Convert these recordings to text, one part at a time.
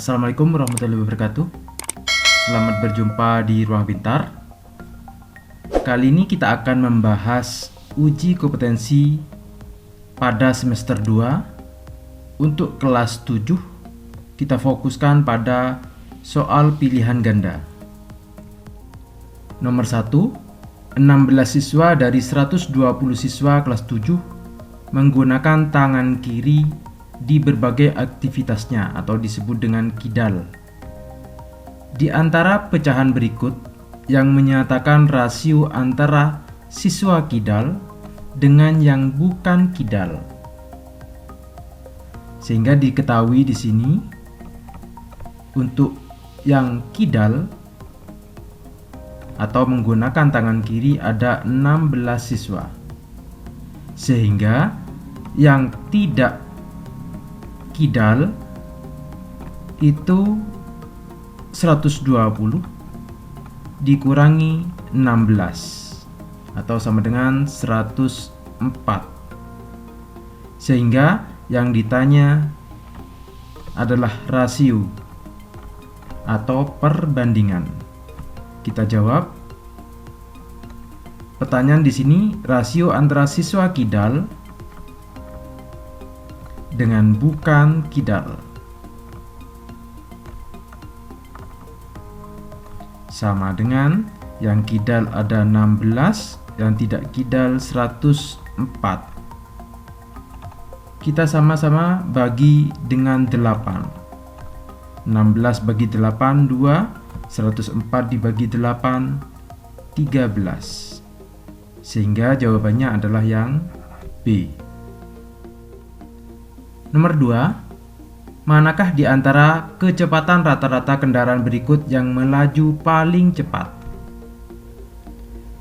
Assalamualaikum warahmatullahi wabarakatuh. Selamat berjumpa di Ruang Pintar. Kali ini kita akan membahas uji kompetensi pada semester 2. Untuk kelas 7, kita fokuskan pada soal pilihan ganda. Nomor 1, 16 siswa dari 120 siswa kelas 7 menggunakan tangan kiri di berbagai aktivitasnya atau disebut dengan kidal. Di antara pecahan berikut yang menyatakan rasio antara siswa kidal dengan yang bukan kidal. Sehingga diketahui di sini untuk yang kidal atau menggunakan tangan kiri ada 16 siswa. Sehingga yang tidak kidal itu 120 dikurangi 16 atau sama dengan 104. Sehingga yang ditanya adalah rasio atau perbandingan. Kita jawab. Pertanyaan di sini, rasio antara siswa kidal dengan bukan kidal sama dengan yang kidal ada 16, yang tidak kidal 104. Kita sama-sama bagi dengan 8. 16 bagi 8 2, 104 dibagi 8 13. Sehingga jawabannya adalah yang B. Nomor 2, manakah di antara kecepatan rata-rata kendaraan berikut yang melaju paling cepat?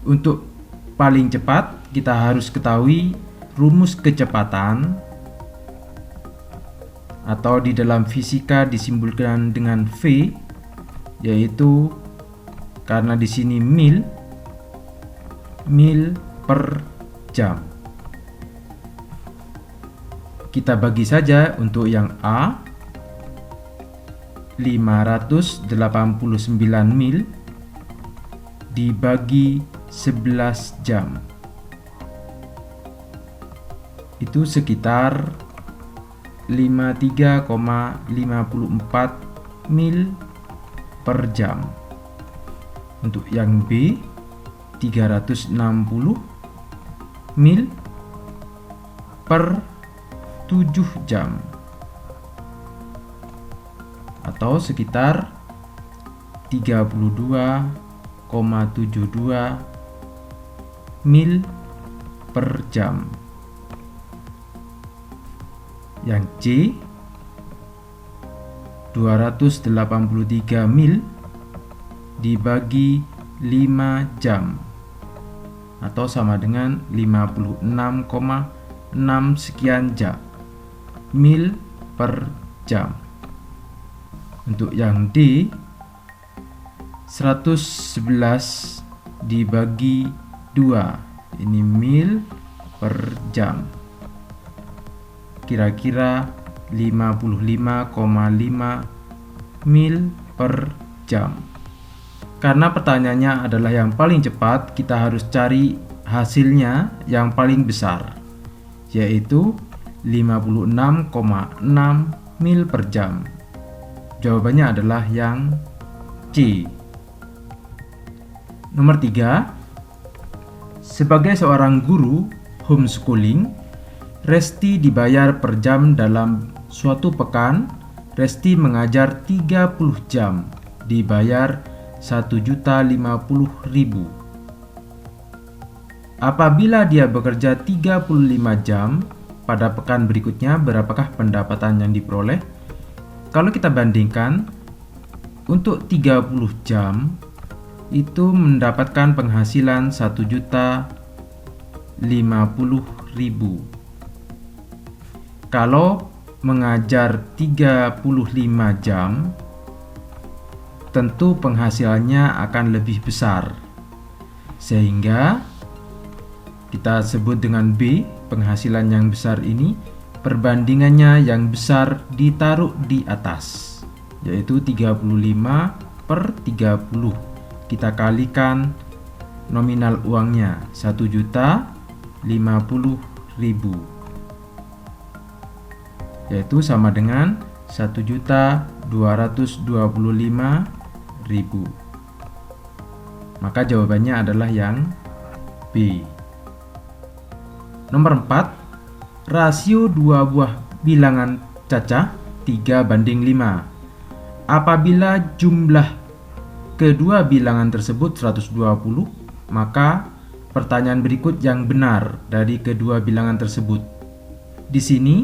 Untuk paling cepat, kita harus ketahui rumus kecepatan atau di dalam fisika disimbolkan dengan V, yaitu karena di sini mil per jam. Kita bagi saja untuk yang A 589 mil dibagi 11 jam. Itu sekitar 53,54 mil per jam. Untuk yang B 360 mil per 7 jam atau sekitar 32,72 mil per jam. Yang C 283 mil dibagi 5 jam atau sama dengan 56,6 sekian jam mil per jam. Untuk yang D 111 dibagi 2, ini mil per jam, kira-kira 55,5 mil per jam. Karena pertanyaannya adalah yang paling cepat, kita harus cari hasilnya yang paling besar, yaitu 56,6 mil per jam. Jawabannya adalah yang C. Nomor 3, sebagai seorang guru homeschooling, Resti dibayar per jam dalam suatu pekan. Resti mengajar 30 jam, dibayar 1.050.000. Apabila dia bekerja 35 jam pada pekan berikutnya, berapakah pendapatan yang diperoleh? Kalau kita bandingkan, untuk 30 jam itu mendapatkan penghasilan 1.050.000. Kalau mengajar 35 jam, tentu penghasilannya akan lebih besar. Sehingga kita sebut dengan B, penghasilan yang besar ini perbandingannya yang besar ditaruh di atas. yaitu 35 per 30. Kita kalikan nominal uangnya 1.050.000, yaitu sama dengan 1.225.000. Maka jawabannya adalah yang B. Nomor 4, rasio dua buah bilangan cacah 3:5. Apabila jumlah kedua bilangan tersebut 120, maka pertanyaan berikut yang benar dari kedua bilangan tersebut. Di sini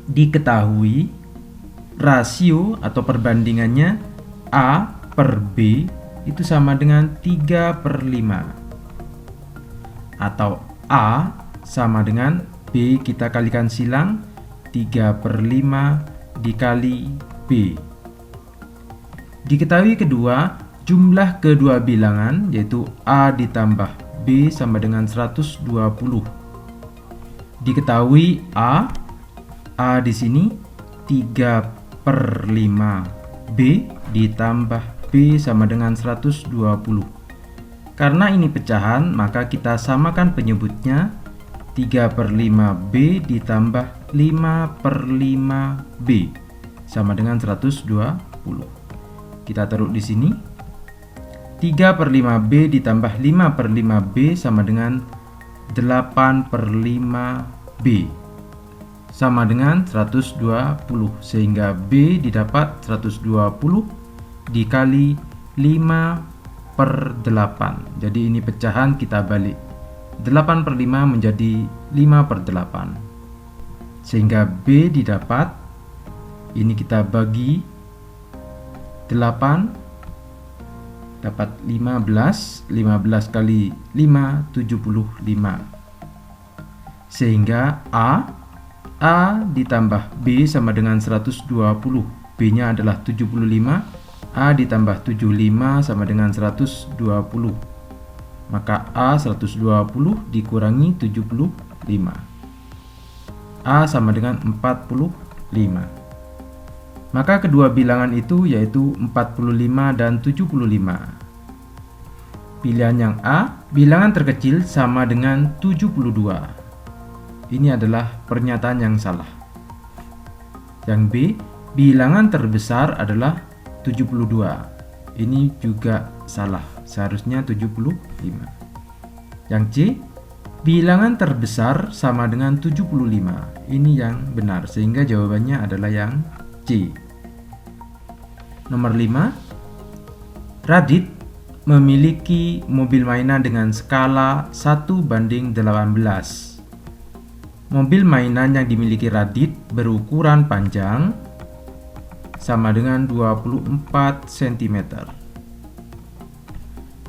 diketahui rasio atau perbandingannya A per B itu sama dengan 3/5, atau A sama dengan B kita kalikan silang 3/5 dikali B. Diketahui kedua, jumlah kedua bilangan yaitu A ditambah B sama dengan 120. Diketahui A di sini 3/5 B ditambah B sama dengan 120. Karena ini pecahan, maka kita samakan penyebutnya 3/5 B ditambah 5/5 B sama dengan 120. Kita taruh di sini 3/5 B ditambah 5/5 B sama dengan 8/5 B sama dengan 120, sehingga B didapat 120 dikali 5/8. Jadi ini pecahan kita balik, 8/5 menjadi 5/8, sehingga B didapat, ini kita bagi 8 dapat 15 kali 5 75, sehingga A ditambah B sama dengan 120. B nya adalah 75, A ditambah 75 sama dengan 120, maka A 120 dikurangi 75, A sama dengan 45. Maka kedua bilangan itu yaitu 45 dan 75. Pilihan yang A, bilangan terkecil sama dengan 72. Ini adalah pernyataan yang salah. Yang B, bilangan terbesar adalah 72. Ini juga salah, seharusnya 75. Yang C, bilangan terbesar sama dengan 75. Ini yang benar, sehingga jawabannya adalah yang C. Nomor 5, Radit memiliki mobil mainan dengan skala 1:18. Mobil mainan yang dimiliki Radit berukuran panjang sama dengan 24 cm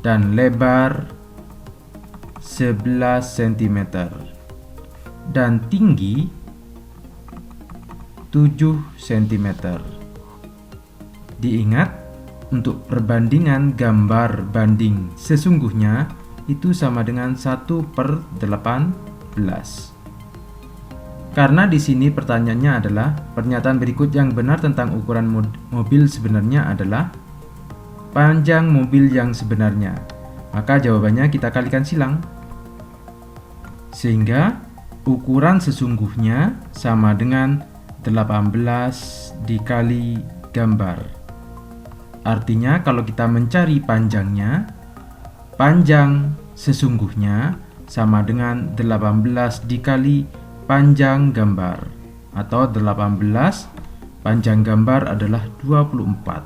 dan lebar 11 cm dan tinggi 7 cm. Diingat, untuk perbandingan gambar banding sesungguhnya itu sama dengan 1/18. Karena di sini pertanyaannya adalah pernyataan berikut yang benar tentang ukuran mobil sebenarnya adalah panjang mobil yang sebenarnya. Maka jawabannya kita kalikan silang. Sehingga ukuran sesungguhnya sama dengan 18 dikali gambar. Artinya kalau kita mencari panjangnya, panjang sesungguhnya sama dengan 18 dikali panjang gambar, atau 18 panjang gambar adalah 24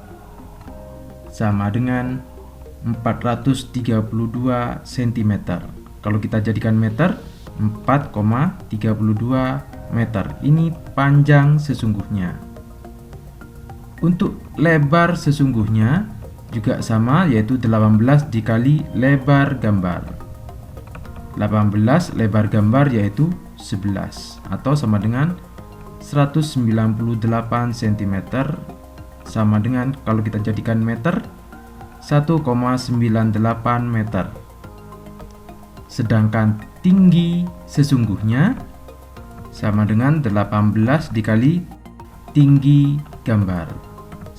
sama dengan 432 cm. Kalau kita jadikan meter, 4,32 meter. Ini panjang sesungguhnya. Untuk lebar sesungguhnya juga sama, yaitu 18 dikali lebar gambar. 18 lebar gambar yaitu 11, atau sama dengan 198 cm, sama dengan kalau kita jadikan meter 1,98 meter. Sedangkan tinggi sesungguhnya sama dengan 18 dikali tinggi gambar.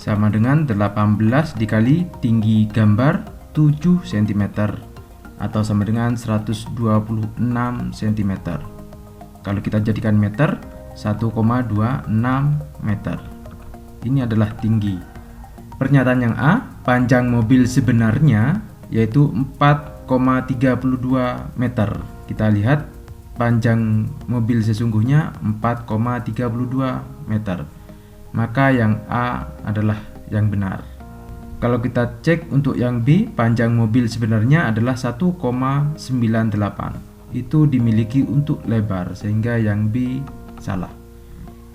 sama dengan 18 dikali tinggi gambar 7 cm atau sama dengan 126 cm. Kalau kita jadikan meter, 1,26 meter. Ini adalah tinggi. Pernyataan yang A, panjang mobil sebenarnya yaitu 4,32 meter. Kita lihat panjang mobil sesungguhnya 4,32 meter. Maka yang A adalah yang benar. Kalau kita cek untuk yang B, panjang mobil sebenarnya adalah 1,98. Itu dimiliki untuk lebar, sehingga yang B salah.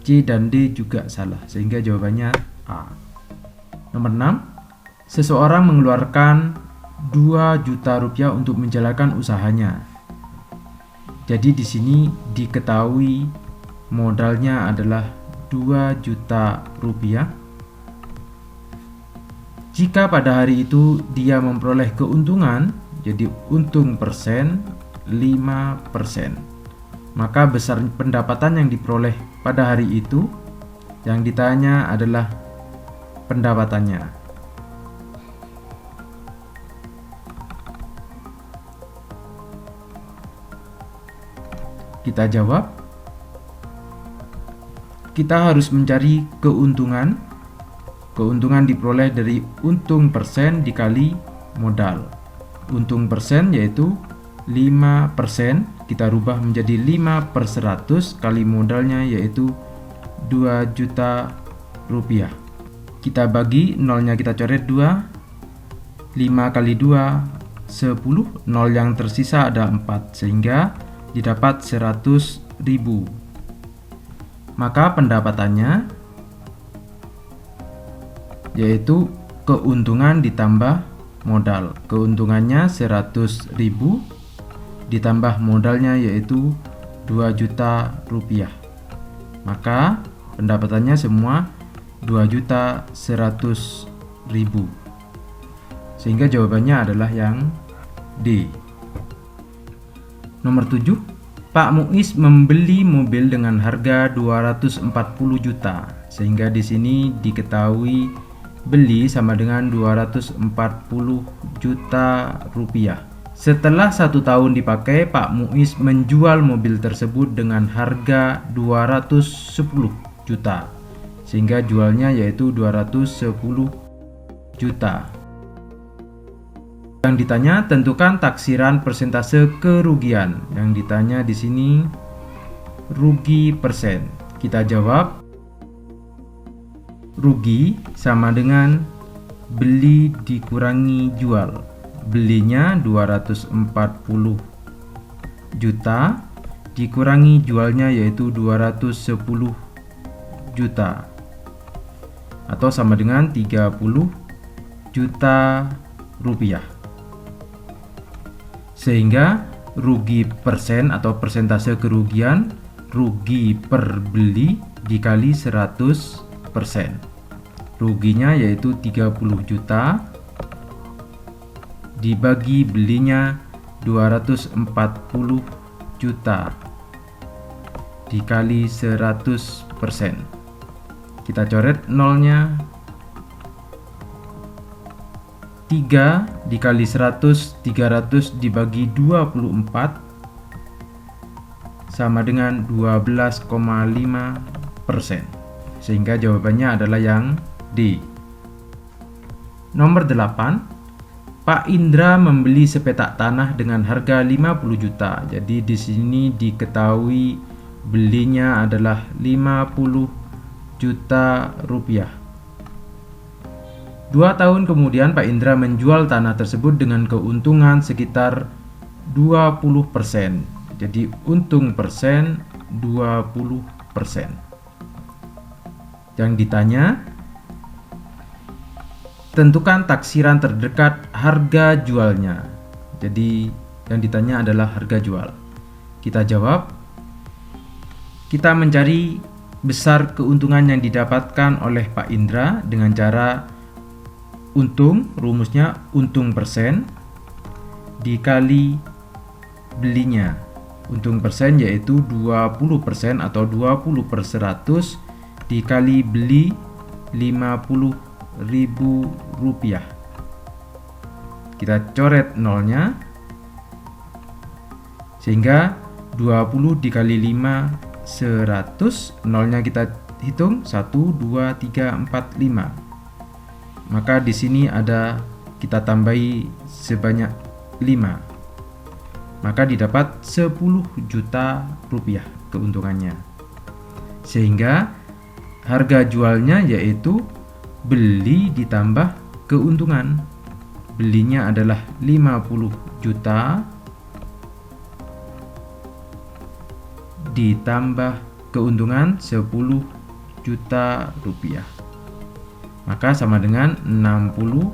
C dan D juga salah, sehingga jawabannya A. Nomor 6, seseorang mengeluarkan 2 juta rupiah untuk menjalankan usahanya. Jadi di sini diketahui modalnya adalah 2 juta rupiah. Jika pada hari itu dia memperoleh keuntungan, jadi untung persen 5%. Maka besar pendapatan yang diperoleh pada hari itu, yang ditanya adalah pendapatannya. Kita jawab. Kita harus mencari keuntungan. Keuntungan diperoleh dari untung persen dikali modal. Untung persen yaitu 5%, kita rubah menjadi 5/100 kali modalnya yaitu 2 juta rupiah. Kita bagi, nolnya kita coret 2. 5 kali 2 10, nol yang tersisa ada 4, sehingga didapat 100.000. Maka pendapatannya yaitu keuntungan ditambah modal. Keuntungannya 100.000 ditambah modalnya yaitu 2 juta rupiah. Maka pendapatannya semua 2.100.000. Sehingga jawabannya adalah yang D. Nomor 7, Pak Muiz membeli mobil dengan harga 240 juta. Sehingga di sini diketahui beli sama dengan 240 juta rupiah. Setelah 1 tahun dipakai, Pak Muiz menjual mobil tersebut dengan harga 210 juta. Sehingga jualnya yaitu 210 juta. Yang ditanya, tentukan taksiran persentase kerugian. Yang ditanya di sini rugi persen. Kita jawab, rugi sama dengan beli dikurangi jual. Belinya 240 juta dikurangi jualnya yaitu 210 juta atau sama dengan 30 juta rupiah. Sehingga rugi persen atau persentase kerugian, rugi per beli dikali 100%. Ruginya yaitu 30 juta dibagi belinya 240 juta dikali 100%. Kita coret nolnya. 3 dikali 100, 300 dibagi 24 sama dengan 12,5%. Sehingga jawabannya adalah yang D. Nomor 8, Pak Indra membeli sepetak tanah dengan harga 50 juta. Jadi di sini diketahui belinya adalah 50 juta rupiah. 2 tahun kemudian Pak Indra menjual tanah tersebut dengan keuntungan sekitar 20%. Jadi untung persen 20%. Yang ditanya, tentukan taksiran terdekat harga jualnya. Jadi yang ditanya adalah harga jual. Kita jawab, kita mencari besar keuntungan yang didapatkan oleh Pak Indra dengan cara untung, rumusnya untung persen dikali belinya. Untung persen yaitu 20% atau 20/100 dikali beli 50 rupiah. Kita coret nolnya, sehingga 20 dikali 5 100. Nolnya kita hitung 1 2 3 4 5. Maka di sini ada kita tambahi sebanyak 5. Maka didapat 10 juta rupiah keuntungannya. Sehingga harga jualnya yaitu beli ditambah keuntungan. Belinya adalah 50 juta ditambah keuntungan 10 juta rupiah. Maka sama dengan 60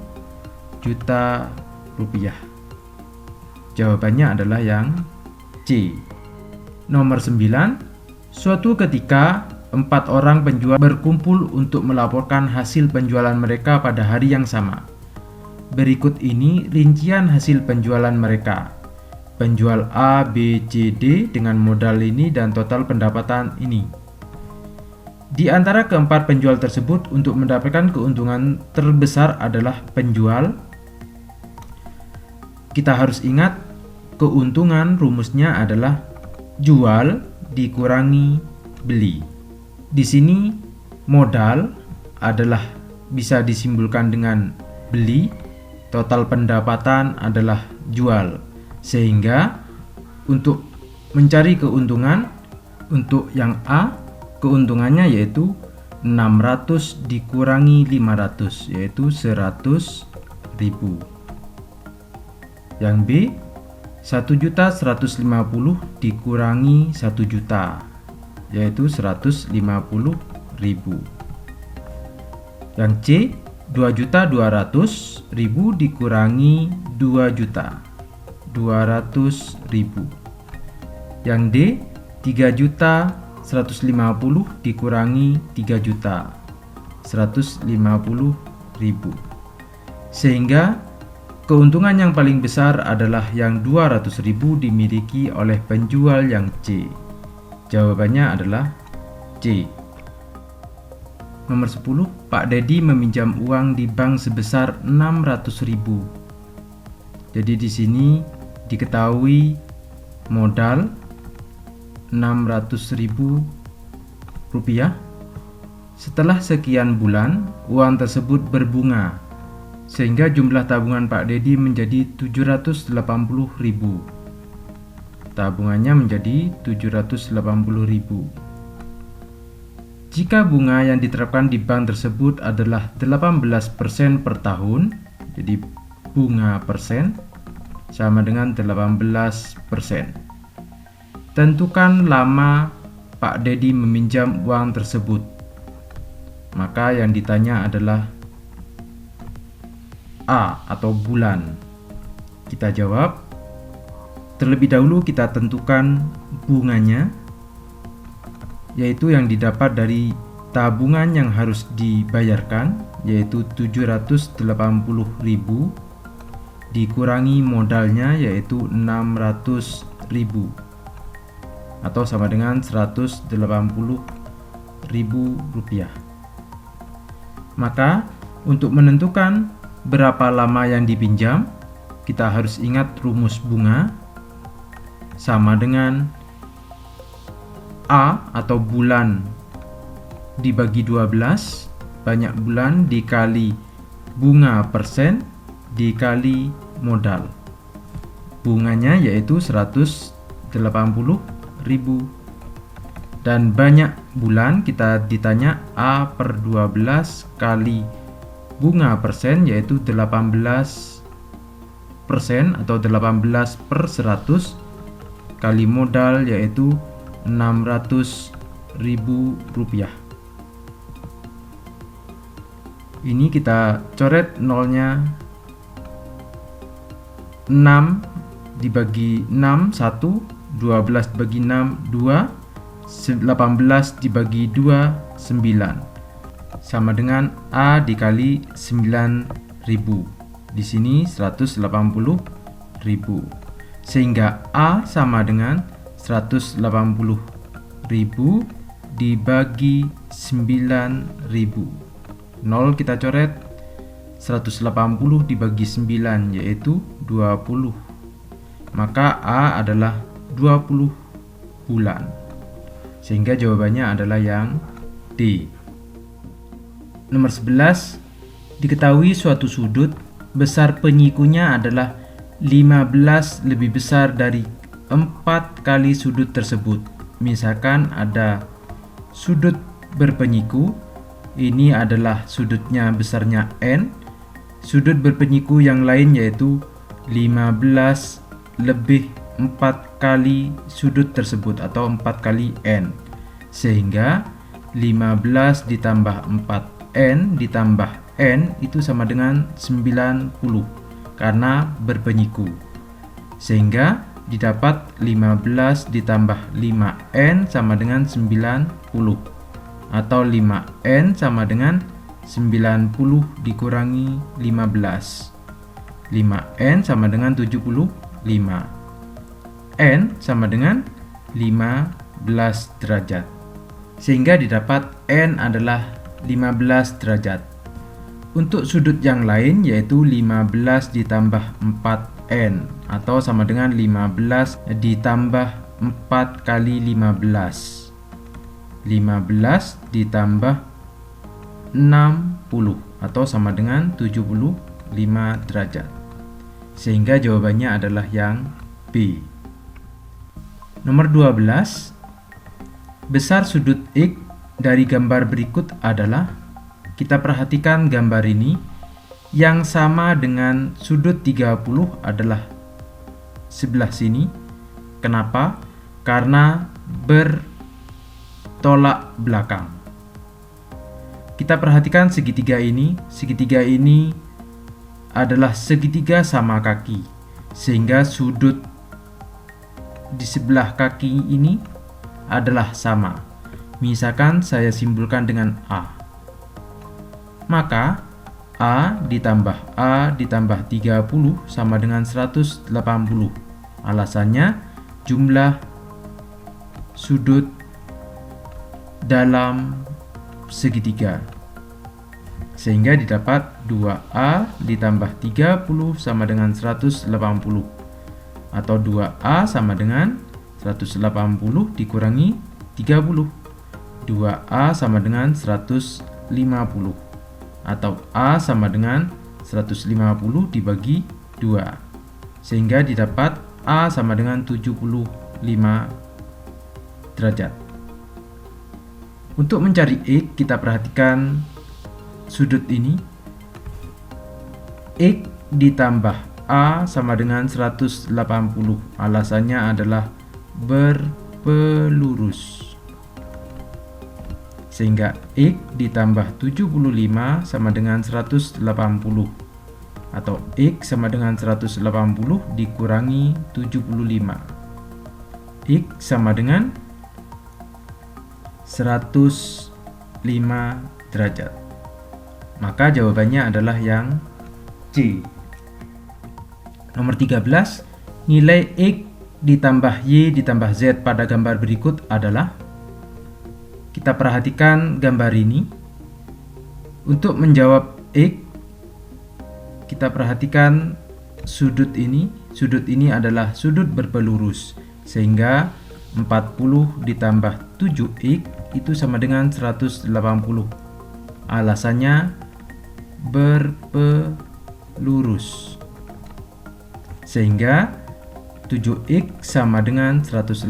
juta rupiah. Jawabannya adalah yang C. Nomor 9. Suatu ketika 4 orang penjual berkumpul untuk melaporkan hasil penjualan mereka pada hari yang sama. Berikut ini rincian hasil penjualan mereka. Penjual A, B, C, D dengan modal ini dan total pendapatan ini. Di antara keempat penjual tersebut, untuk mendapatkan keuntungan terbesar adalah penjual. Kita harus ingat, keuntungan rumusnya adalah jual dikurangi beli. Di sini modal adalah bisa disimbolkan dengan beli, total pendapatan adalah jual. Sehingga untuk mencari keuntungan, untuk yang A, keuntungannya yaitu 600 dikurangi 500, yaitu 100.000. Yang B, 1.150 dikurangi 1 juta, yaitu 150.000. Yang C, 2.200.000 dikurangi 2 juta, 200.000. Yang D, 3.150 dikurangi 3 juta, 150.000. Sehingga keuntungan yang paling besar adalah yang 200.000 dimiliki oleh penjual yang C. Jawabannya adalah C. Nomor 10. Pak Dedi meminjam uang di bank sebesar 600.000. Jadi di sini diketahui modal 600.000 rupiah. Setelah sekian bulan, uang tersebut berbunga, sehingga jumlah tabungan Pak Dedi menjadi 780.000. Tabungannya menjadi 780.000. Jika bunga yang diterapkan di bank tersebut adalah 18% per tahun, jadi bunga persen sama dengan 18%. Tentukan lama Pak Dedi meminjam uang tersebut. Maka yang ditanya adalah A atau bulan. Kita jawab. Terlebih dahulu kita tentukan bunganya, yaitu yang didapat dari tabungan yang harus dibayarkan, yaitu 780.000 dikurangi modalnya, yaitu 600.000, atau sama dengan 180.000 rupiah. Maka untuk menentukan berapa lama yang dipinjam, kita harus ingat rumus bunga sama dengan A atau bulan dibagi 12, banyak bulan dikali bunga persen dikali modal. Bunganya yaitu 180.000. Dan banyak bulan kita ditanya A per 12 kali bunga persen, yaitu 18% atau 18 per 100 kali modal, yaitu 600.000 rupiah. Ini kita coret nolnya. 6 dibagi 6 1, 12 bagi 6 2, 18 dibagi 2 9, sama dengan A dikali 9.000. Di sini 180.000. Sehingga A sama dengan 180.000 dibagi 9.000. 0 kita coret, 180 dibagi 9 yaitu 20. Maka A adalah 20 bulan. Sehingga jawabannya adalah yang D. Nomor 11, diketahui suatu sudut besar penyikunya adalah 15 lebih besar dari 4 kali sudut tersebut. Misalkan ada sudut berpenyiku, ini adalah sudutnya besarnya N. Sudut berpenyiku yang lain yaitu 15 lebih 4 kali sudut tersebut atau 4 kali N. Sehingga 15 ditambah 4N ditambah N itu sama dengan 90 karena berpenyiku. Sehingga didapat 15 ditambah 5N sama dengan 90 atau 5N sama dengan 90 dikurangi 15. 5N sama dengan 75. N sama dengan 15 derajat. Sehingga didapat N adalah 15 derajat. Untuk sudut yang lain yaitu 15 ditambah 4N atau sama dengan 15 ditambah 4 kali 15. 15 ditambah 60 atau sama dengan 75 derajat. Sehingga jawabannya adalah yang B. Nomor 12, besar sudut X dari gambar berikut adalah, kita perhatikan gambar ini, yang sama dengan sudut 30 adalah sebelah sini. Kenapa? Karena bertolak belakang. Kita perhatikan segitiga ini. Segitiga ini adalah segitiga sama kaki, sehingga sudut di sebelah kaki ini adalah sama. Misalkan saya simpulkan dengan A. Maka A ditambah 30 sama dengan 180. Alasannya jumlah sudut dalam segitiga. Sehingga didapat 2A ditambah 30 sama dengan 180. Atau 2A sama dengan 180 dikurangi 30. 2A sama dengan 150. Atau A sama dengan 150 dibagi 2. Sehingga didapat A sama dengan 75 derajat. Untuk mencari X, kita perhatikan sudut ini. X ditambah A sama dengan 180. Alasannya adalah berpelurus. Sehingga X ditambah 75 sama dengan 180. Atau X sama dengan 180 dikurangi 75. X sama dengan 105 derajat. Maka jawabannya adalah yang C. Nomor 13, nilai X ditambah Y ditambah Z pada gambar berikut adalah, kita perhatikan gambar ini. Untuk menjawab X, kita perhatikan sudut ini. Sudut ini adalah sudut berpelurus, sehingga 40 ditambah 7X itu sama dengan 180. Alasannya berpelurus. Sehingga 7X sama dengan 180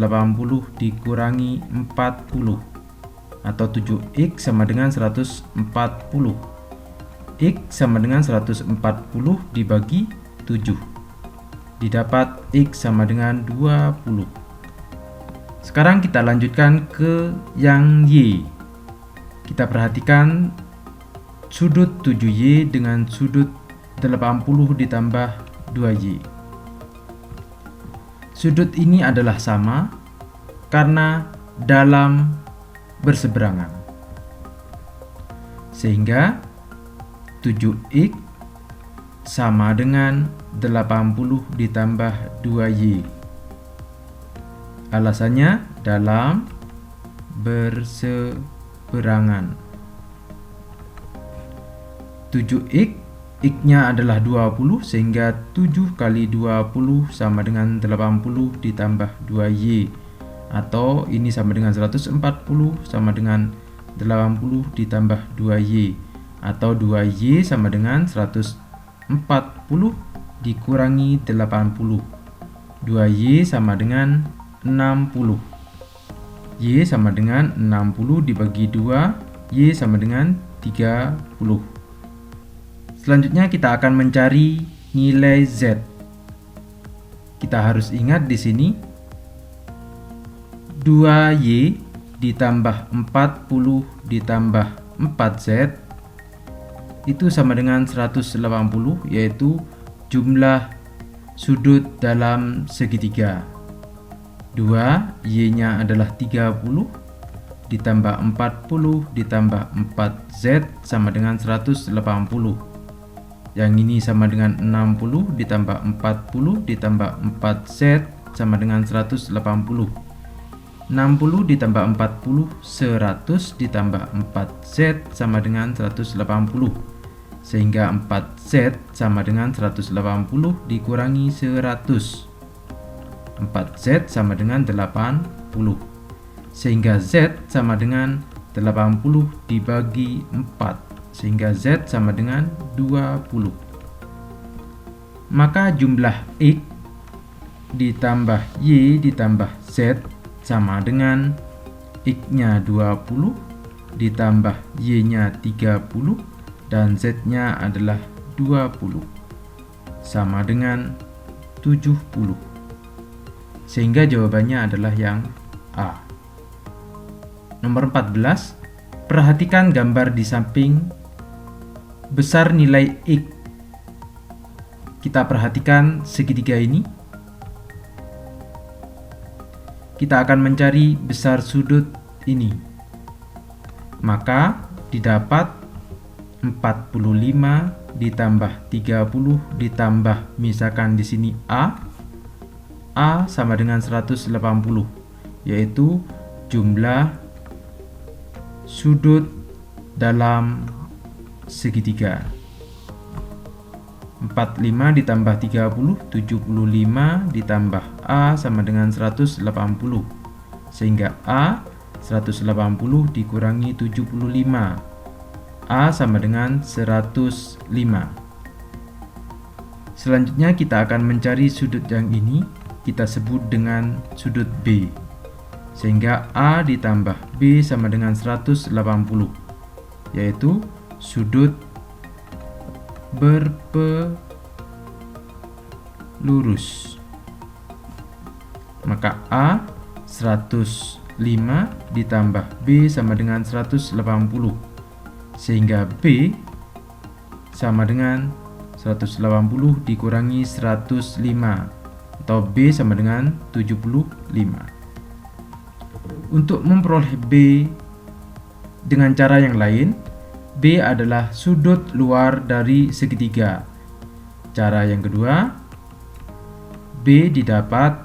dikurangi 40. Atau 7X sama dengan 140. X sama dengan 140 dibagi 7. Didapat X sama dengan 20. Sekarang kita lanjutkan ke yang Y. Kita perhatikan sudut 7Y dengan sudut 80 ditambah 2Y. Sudut ini adalah sama karena dalam berseberangan. Sehingga 7X sama dengan 80 ditambah 2Y. Alasannya dalam berseberangan. 7X X-nya adalah 20, sehingga 7 kali 20 sama dengan 80 ditambah 2Y. Atau ini sama dengan 140 sama dengan 80 ditambah 2Y. Atau 2Y sama dengan 140 dikurangi 80. 2Y sama dengan 60. Y sama dengan 60 dibagi 2, Y sama dengan 30. Selanjutnya kita akan mencari nilai Z. Kita harus ingat di sini 2Y ditambah 40 ditambah 4Z itu sama dengan 180, yaitu jumlah sudut dalam segitiga. 2Y-nya adalah 30 ditambah 40 ditambah 4Z sama dengan 180. Yang ini sama dengan 60 ditambah 40 ditambah 4Z sama dengan 180. 60 ditambah 40, 100 ditambah 4Z sama dengan 180. Sehingga 4Z sama dengan 180 dikurangi 100. 4Z sama dengan 80. Sehingga Z sama dengan 80 dibagi 4. Sehingga Z sama dengan 20. Maka jumlah X ditambah Y ditambah Z sama dengan X-nya 20 ditambah Y-nya 30 dan Z-nya adalah 20 sama dengan 70. Sehingga jawabannya adalah yang A. Nomor 14, perhatikan gambar di samping besar nilai X. Kita perhatikan segitiga ini. Kita akan mencari besar sudut ini. Maka didapat 45 ditambah 30 ditambah misalkan di sini A sama dengan 180, yaitu jumlah sudut dalam segitiga. 45 ditambah 30, 75 ditambah A sama dengan 180. Sehingga A 180 dikurangi 75. A sama dengan 105. Selanjutnya kita akan mencari sudut yang ini, kita sebut dengan sudut B. Sehingga A ditambah B sama dengan 180, yaitu sudut berpelurus. Maka A 105 ditambah B sama dengan 180, sehingga B sama dengan 180 dikurangi 105, atau B sama dengan 75. Untuk memperoleh B dengan cara yang lain, B adalah sudut luar dari segitiga. Cara yang kedua, B didapat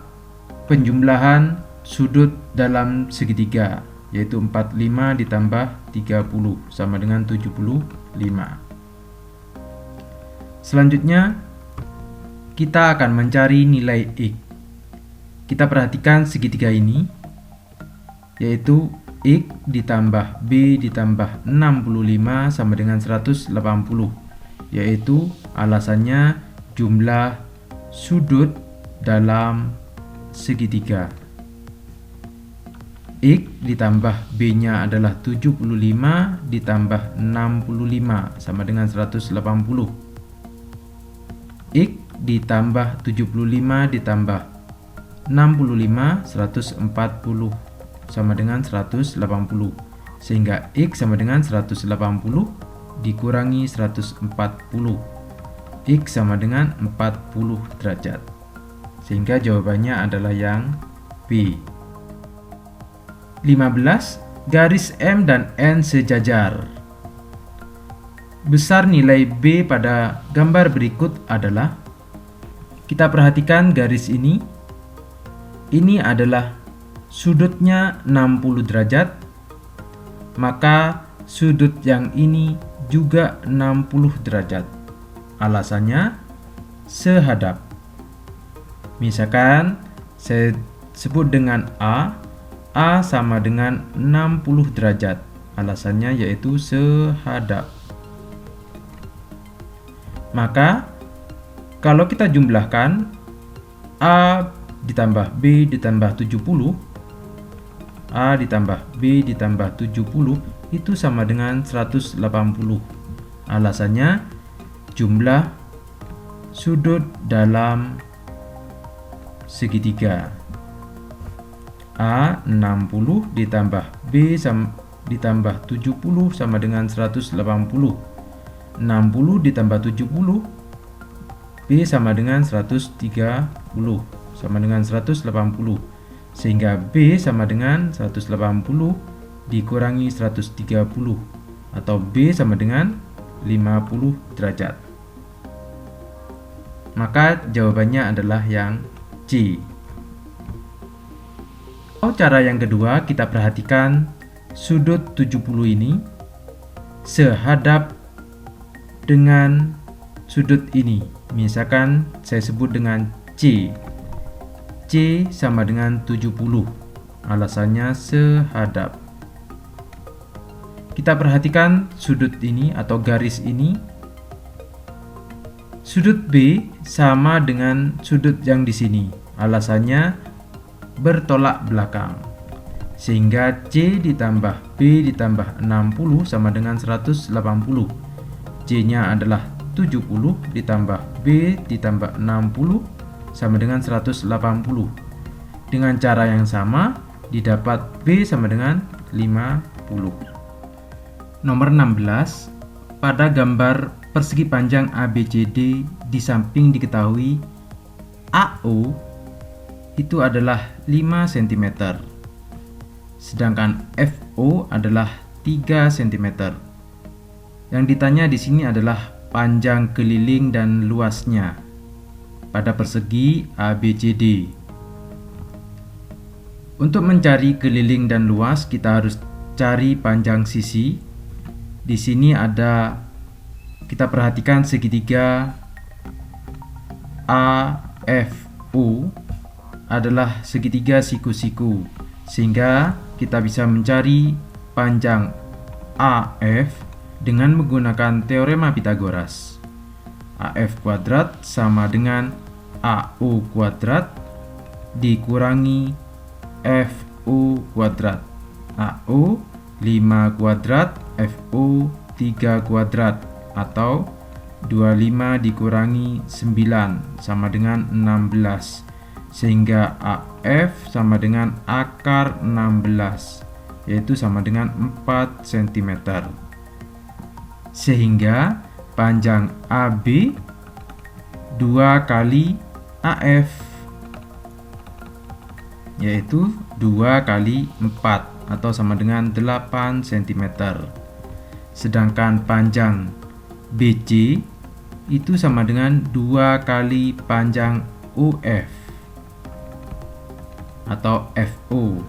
penjumlahan sudut dalam segitiga, yaitu 45 ditambah 30 sama dengan 75. Selanjutnya, kita akan mencari nilai X. Kita perhatikan segitiga ini, yaitu X ditambah B ditambah 65 sama dengan 180, yaitu alasannya jumlah sudut dalam segitiga. X ditambah B-nya adalah 75 ditambah 65 sama dengan 180. X ditambah 75 ditambah 65, 140 sama dengan 180, sehingga X sama dengan 180 dikurangi 140. X sama dengan 40 derajat, sehingga jawabannya adalah yang B. 15. Garis M dan N sejajar. Besar nilai B pada gambar berikut adalah, kita perhatikan garis ini adalah sudutnya 60 derajat, maka sudut yang ini juga 60 derajat. Alasannya sehadap. Misalkan saya sebut dengan A sama dengan 60 derajat. Alasannya yaitu sehadap. Maka kalau kita jumlahkan A ditambah B ditambah 70, A ditambah B ditambah 70 itu sama dengan 180. Alasannya jumlah sudut dalam segitiga. A 60 ditambah B ditambah 70 sama dengan 180. 60 ditambah 70, B sama dengan 130 sama dengan 180, sehingga B sama dengan 180 dikurangi 130 atau B sama dengan 50 derajat. Maka jawabannya adalah yang C. Cara yang kedua, kita perhatikan sudut 70 ini sehadap dengan sudut ini. Misalkan saya sebut dengan C. C sama dengan 70. Alasannya sehadap. Kita perhatikan sudut ini atau garis ini. Sudut B sama dengan sudut yang di sini. Alasannya bertolak belakang. Sehingga C ditambah B ditambah 60 sama dengan 180. C-nya adalah 70 ditambah B ditambah 60 sama dengan 180. Dengan cara yang sama didapat B sama dengan 50. Nomor 16. Pada gambar persegi panjang ABCD di samping diketahui AO itu adalah 5 cm. Sedangkan FO adalah 3 cm. Yang ditanya di sini adalah panjang keliling dan luasnya pada persegi ABCD. Untuk mencari keliling dan luas, kita harus cari panjang sisi. Di sini kita perhatikan segitiga AFO adalah segitiga siku-siku, sehingga kita bisa mencari panjang AF dengan menggunakan teorema Pythagoras. AF kuadrat sama dengan AO kuadrat dikurangi FO kuadrat. AO 5 kuadrat, FO 3 kuadrat, atau 25 dikurangi 9 sama dengan 16, sehingga AF sama dengan akar 16, yaitu sama dengan 4 cm. Sehingga panjang AB 2 kali AF, yaitu 2 kali 4 atau sama dengan 8 cm. Sedangkan panjang BC itu sama dengan 2 kali panjang UF atau FO.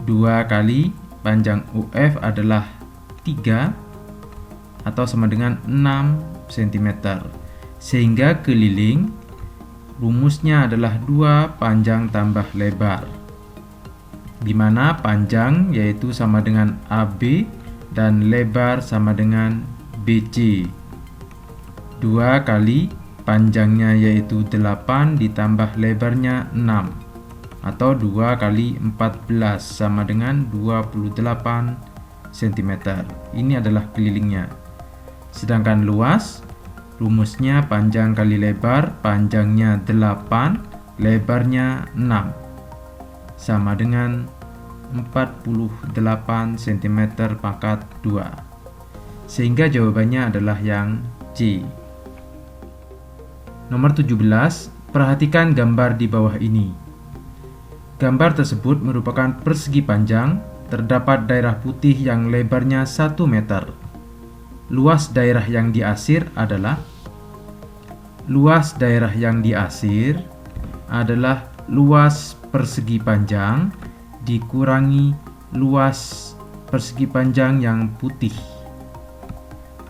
2 kali panjang UF adalah 3 atau sama dengan 6 cm. Sehingga keliling rumusnya adalah 2 panjang tambah lebar, di mana panjang yaitu sama dengan AB dan lebar sama dengan BC. 2 kali panjangnya yaitu 8 ditambah lebarnya 6, atau 2 kali 14 sama dengan 28 cm. Ini adalah kelilingnya. Sedangkan luas, rumusnya panjang kali lebar, panjangnya 8, lebarnya 6, sama dengan 48 cm pangkat 2. Sehingga jawabannya adalah yang C. Nomor 17, perhatikan gambar di bawah ini. Gambar tersebut merupakan persegi panjang, terdapat daerah putih yang lebarnya 1 meter. Luas daerah yang diasir adalah luas persegi panjang dikurangi luas persegi panjang yang putih.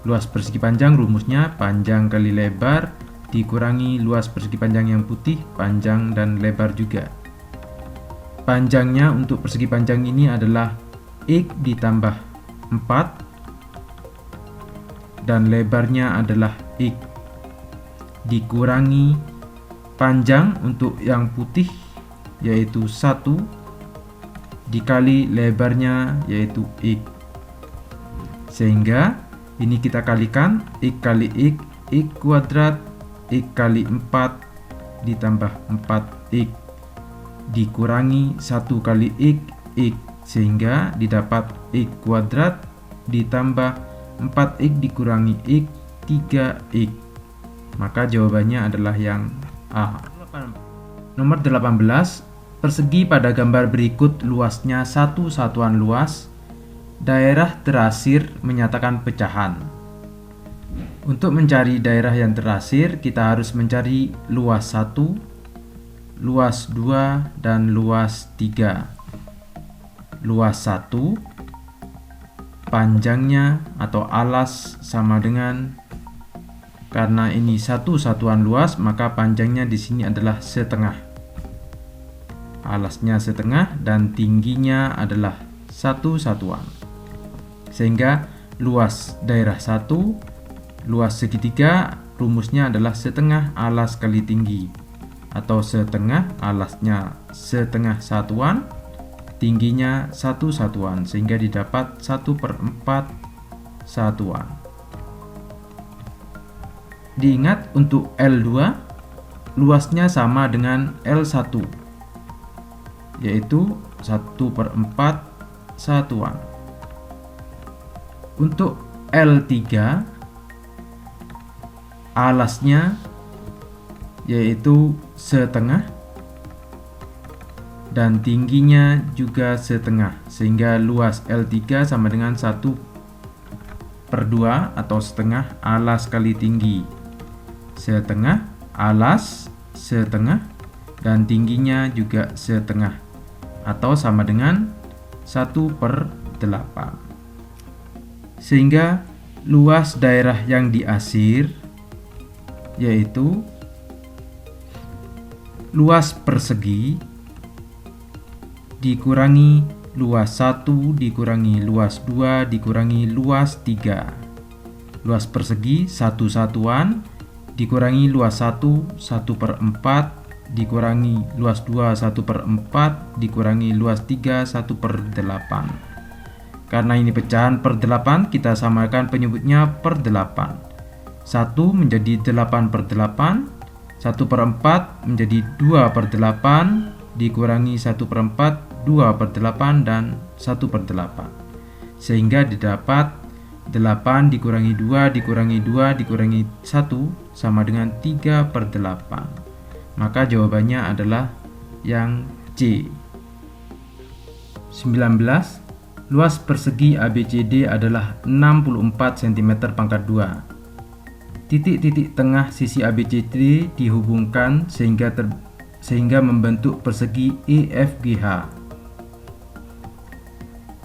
Luas persegi panjang rumusnya panjang kali lebar dikurangi luas persegi panjang yang putih, panjang dan lebar juga. Panjangnya untuk persegi panjang ini adalah X ditambah 4 dan lebarnya adalah X dikurangi panjang untuk yang putih yaitu 1 dikali lebarnya yaitu X. Sehingga ini kita kalikan X kali X, X kuadrat, X kali 4 ditambah 4X dikurangi 1 kali X, X, sehingga didapat X kuadrat ditambah 4X dikurangi X, 3X. Maka jawabannya adalah yang A. Nomor 18. Persegi pada gambar berikut luasnya 1 satuan luas. Daerah terasir menyatakan pecahan. Untuk mencari daerah yang terasir, kita harus mencari luas 1, luas 2, dan luas 3. Luas 1, panjangnya atau alas sama dengan, karena ini 1 satuan luas, maka panjangnya di sini adalah setengah. Alasnya setengah dan tingginya adalah 1 satuan. Sehingga luas daerah 1, luas segitiga rumusnya adalah setengah alas kali tinggi, atau setengah alasnya setengah satuan, tingginya 1 satuan, sehingga didapat 1/4 satuan. Diingat untuk L2 luasnya sama dengan L1, yaitu 1/4 satuan. Untuk L3 alasnya yaitu setengah dan tingginya juga setengah, sehingga luas L3 sama dengan 1/2 atau setengah alas kali tinggi. Setengah alas setengah dan tingginya juga setengah, atau sama dengan 1/8. Sehingga luas daerah yang diasir yaitu luas persegi dikurangi luas 1 dikurangi luas 2 dikurangi luas 3. Luas persegi 1 satuan dikurangi luas 1 1/4 dikurangi luas 2 1/4 dikurangi luas 3 1/8. Karena ini pecahan per 8, kita samakan penyebutnya per 8. 1 menjadi 8/8, 1/4 menjadi 2/8, dikurangi 1/4, 2/8, dan 1/8. Sehingga didapat 8 dikurangi 2 dikurangi 2 dikurangi 1 sama dengan 3/8. Maka jawabannya adalah yang C. 19. Luas persegi ABCD adalah 64 cm pangkat 2. Titik-titik tengah sisi ABCD dihubungkan sehingga membentuk persegi EFGH.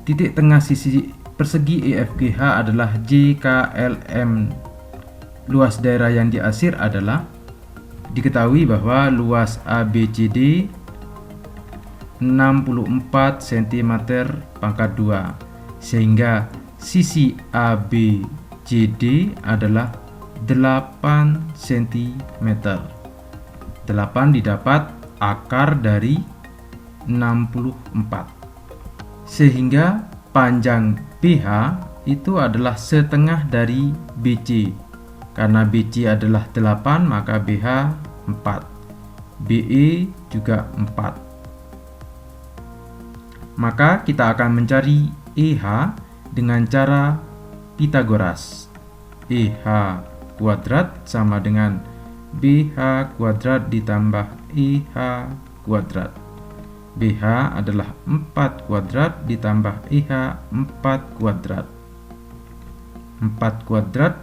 Titik tengah sisi persegi EFGH adalah JKLM. Luas daerah yang diasir adalah, diketahui bahwa luas ABCD 64 cm pangkat 2, sehingga sisi ABCD adalah 8 cm. 8 didapat akar dari 64, sehingga panjang BH itu adalah setengah dari BC. Karena BC adalah 8, maka BH 4, BE juga 4. Maka kita akan mencari EH dengan cara Pythagoras. EH kuadrat sama dengan BH kuadrat ditambah EH kuadrat. BH adalah 4 kuadrat ditambah EH 4 kuadrat. 4 kuadrat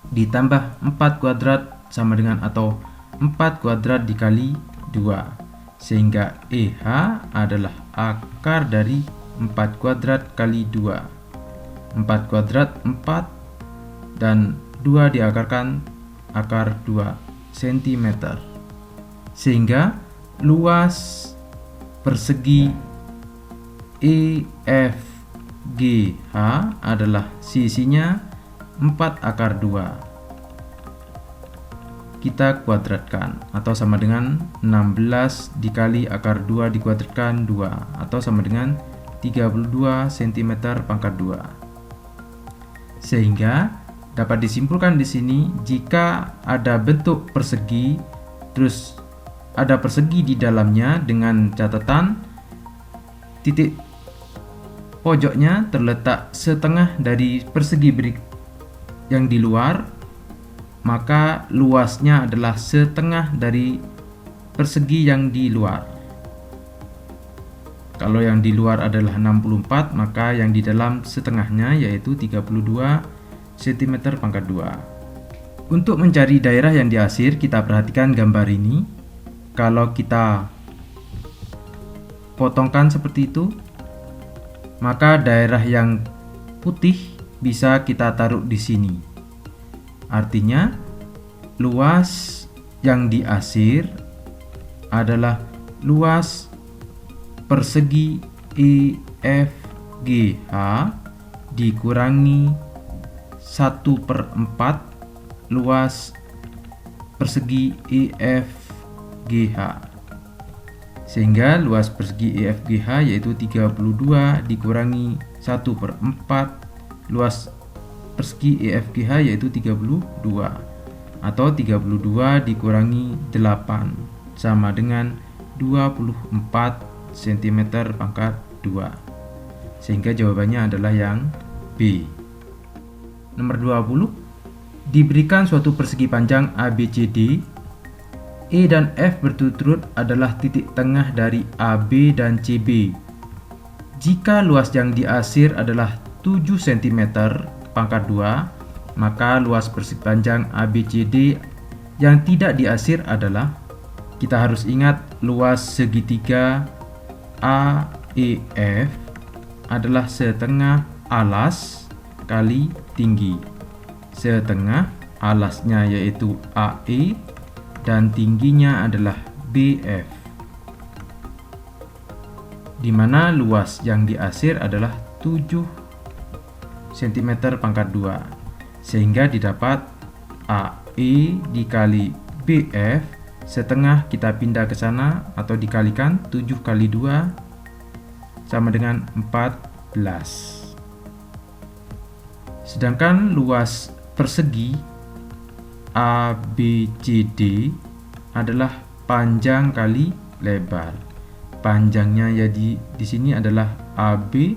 ditambah 4 kuadrat sama dengan atau 4 kuadrat dikali 2. Sehingga EH adalah akar dari 4 kuadrat kali 2. 4 kuadrat 4, dan 2 diakarkan akar 2 cm. Sehingga luas persegi EFGH adalah sisinya 4 akar 2. Kita kuadratkan atau sama dengan 16 dikali akar 2 dikuadratkan 2 atau sama dengan 32 cm pangkat 2. Sehingga dapat disimpulkan di sini jika ada bentuk persegi terus ada persegi di dalamnya dengan catatan titik pojoknya terletak setengah dari persegi yang di luar, maka luasnya adalah setengah dari persegi yang di luar. Kalau yang di luar adalah 64, maka yang di dalam setengahnya yaitu 32 cm pangkat 2. Untuk mencari daerah yang diasir, kita perhatikan gambar ini. Kalau kita potongkan seperti itu, maka daerah yang putih bisa kita taruh di sini. Artinya, luas yang diasir adalah luas persegi EFGH dikurangi 1/4 luas persegi EFGH. Sehingga luas persegi EFGH yaitu 32 dikurangi 1/4 luas persegi EFGH yaitu 32 atau 32 dikurangi 8 sama dengan 24 cm pangkat 2. Sehingga jawabannya adalah yang B. Nomor 20, diberikan suatu persegi panjang ABCD. E dan F berturut-turut adalah titik tengah dari AB dan CB. Jika luas yang diasir adalah 7 cm pangkat 2, maka luas persegi panjang ABCD yang tidak diasir adalah, kita harus ingat luas segitiga AEF adalah setengah alas kali tinggi. Setengah alasnya yaitu AE dan tingginya adalah BF, di mana luas yang diasir adalah 7 cm pangkat 2, sehingga didapat AE dikali BF, setengah kita pindah ke sana atau dikalikan 7 kali 2 sama dengan 14. Sedangkan luas persegi ABCD adalah panjang kali lebar. Panjangnya ya di sini adalah AB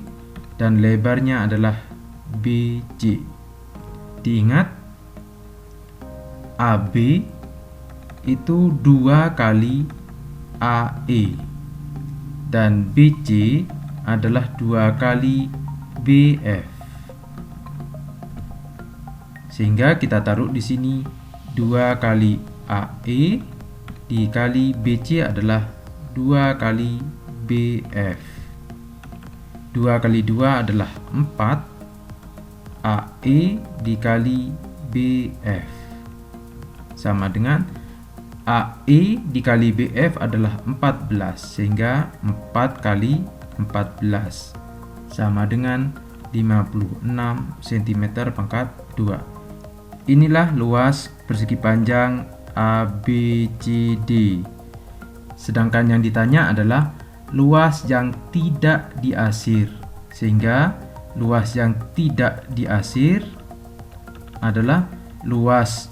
dan lebarnya adalah BC. Diingat, AB itu 2 kali AE dan BC adalah 2 kali BF. Sehingga kita taruh di sini 2 kali AE dikali BC adalah 2 kali BF. 2 kali 2 adalah 4. AE dikali BF sama dengan AE dikali BF adalah 14, sehingga 4 kali 14 sama dengan 56 cm pangkat 2. Inilah luas persegi panjang ABCD. Sedangkan yang ditanya adalah luas yang tidak diasir. Sehingga luas yang tidak diasir adalah luas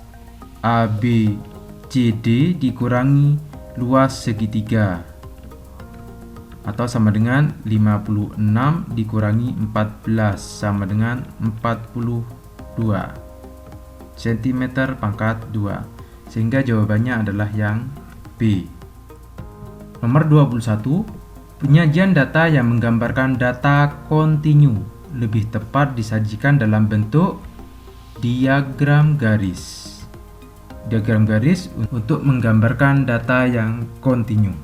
ABCD dikurangi luas segitiga, atau sama dengan 56 dikurangi 14 sama dengan 42 cm pangkat 2, sehingga jawabannya adalah yang B. Nomor 21, penyajian data yang menggambarkan data kontinu lebih tepat disajikan dalam bentuk diagram garis. Diagram garis untuk menggambarkan data yang kontinu.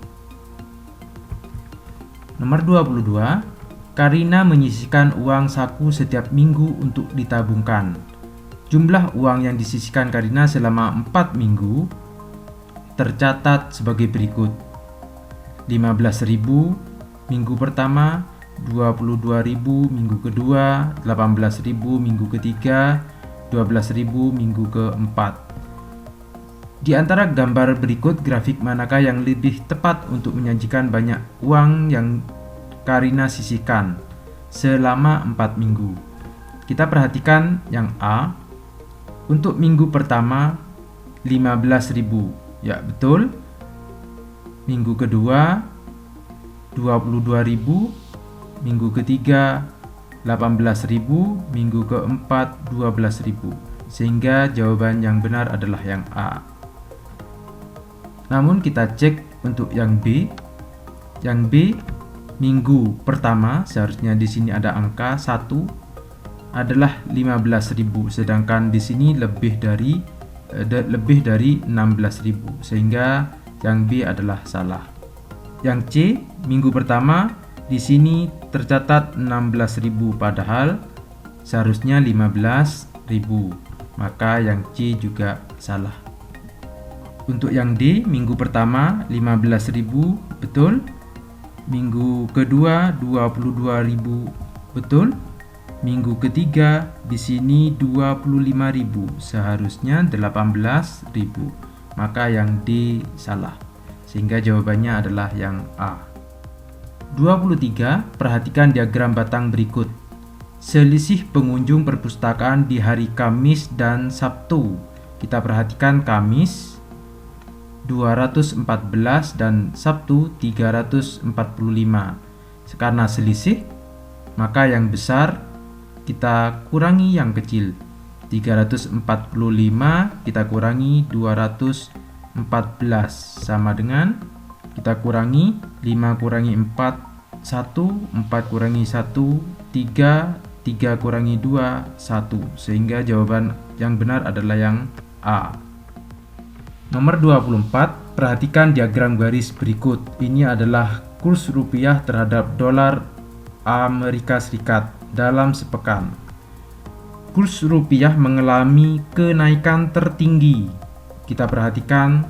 Nomor 22, Karina menyisihkan uang saku setiap minggu untuk ditabungkan. Jumlah uang yang disisihkan Karina selama 4 minggu tercatat sebagai berikut: 15.000 minggu pertama, 22.000 minggu kedua, 18.000 minggu ketiga, 12.000 minggu keempat. Di antara gambar berikut, grafik manakah yang lebih tepat untuk menyajikan banyak uang yang Karina sisihkan selama 4 minggu? Kita perhatikan yang A. Untuk minggu pertama 15.000, ya betul. Minggu kedua 22.000, minggu ketiga 18.000, minggu keempat 12.000. Sehingga jawaban yang benar adalah yang A. Namun kita cek untuk yang B. Yang B, minggu pertama seharusnya di sini ada angka 1 adalah 15.000, sedangkan di sini lebih dari 16.000, sehingga yang B adalah salah. Yang C, minggu pertama di sini tercatat 16.000 padahal seharusnya 15.000, maka yang C juga salah. Untuk yang D, minggu pertama 15.000 betul, minggu kedua 22.000 betul, minggu ketiga di sini 25.000, seharusnya 18.000, maka yang D salah, sehingga jawabannya adalah yang A. 23. Perhatikan diagram batang berikut. Selisih pengunjung perpustakaan di hari Kamis dan Sabtu. Kita perhatikan Kamis 214 dan Sabtu 345. Karena selisih, maka yang besar kita kurangi yang kecil. 345 kita kurangi 214 sama dengan kita kurangi 5 kurangi 4 1, 4 kurangi 1 3, 3 kurangi 2 1, sehingga jawaban yang benar adalah yang A. Nomor 24, perhatikan diagram garis berikut. Ini adalah kurs rupiah terhadap dolar Amerika Serikat dalam sepekan. Kurs rupiah mengalami kenaikan tertinggi. Kita perhatikan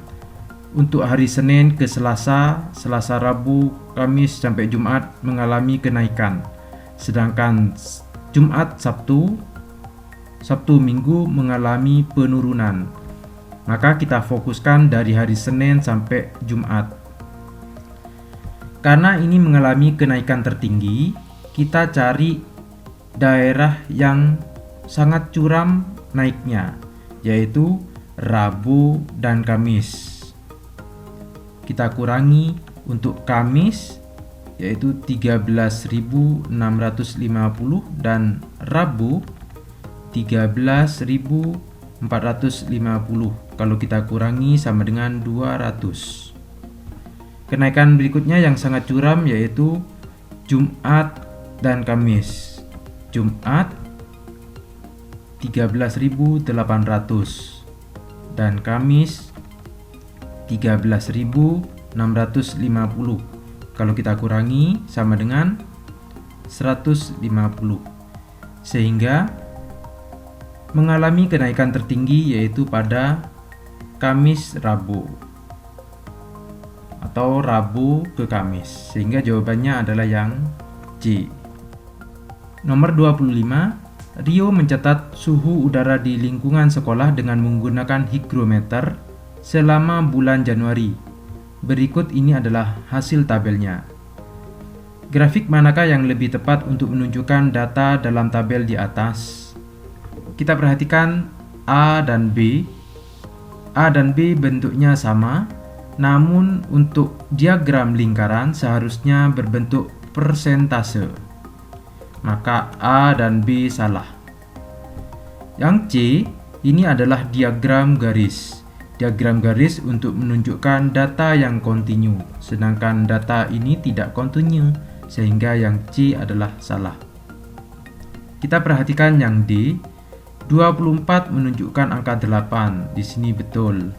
untuk hari Senin ke Selasa, Selasa, Rabu, Kamis sampai Jumat mengalami kenaikan. Sedangkan Jumat, Sabtu, Minggu mengalami penurunan. Maka kita fokuskan dari hari Senin sampai Jumat. Karena ini mengalami kenaikan tertinggi, kita cari daerah yang sangat curam naiknya, yaitu Rabu dan Kamis. Kita kurangi untuk Kamis yaitu 13.650 dan Rabu 13.450. Kalau kita kurangi sama dengan 200. Kenaikan berikutnya yang sangat curam yaitu Jumat dan Kamis. Jumat 13.800 dan Kamis 13.650. Kalau kita kurangi sama dengan 150, sehingga mengalami kenaikan tertinggi yaitu pada Kamis Rabu atau Rabu ke Kamis, sehingga jawabannya adalah yang C. Nomor 25, Rio mencatat suhu udara di lingkungan sekolah dengan menggunakan higrometer selama bulan Januari. Berikut ini adalah hasil tabelnya. Grafik manakah yang lebih tepat untuk menunjukkan data dalam tabel di atas? Kita perhatikan A dan B. A dan B bentuknya sama, namun untuk diagram lingkaran seharusnya berbentuk persentase. Maka A dan B salah. Yang C, ini adalah diagram garis. Diagram garis untuk menunjukkan data yang kontinu, sedangkan data ini tidak kontinu, sehingga yang C adalah salah. Kita perhatikan yang D, 24 menunjukkan angka 8, di sini betul.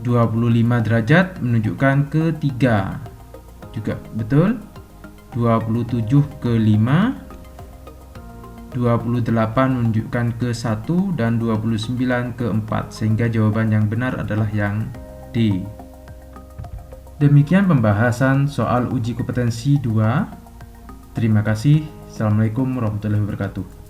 25 derajat menunjukkan ke 3, juga betul. 27 ke 5 28 menunjukkan ke 1 dan 29 ke 4, sehingga jawaban yang benar adalah yang D. Demikian pembahasan soal uji kompetensi 2. Terima kasih. Assalamualaikum warahmatullahi wabarakatuh.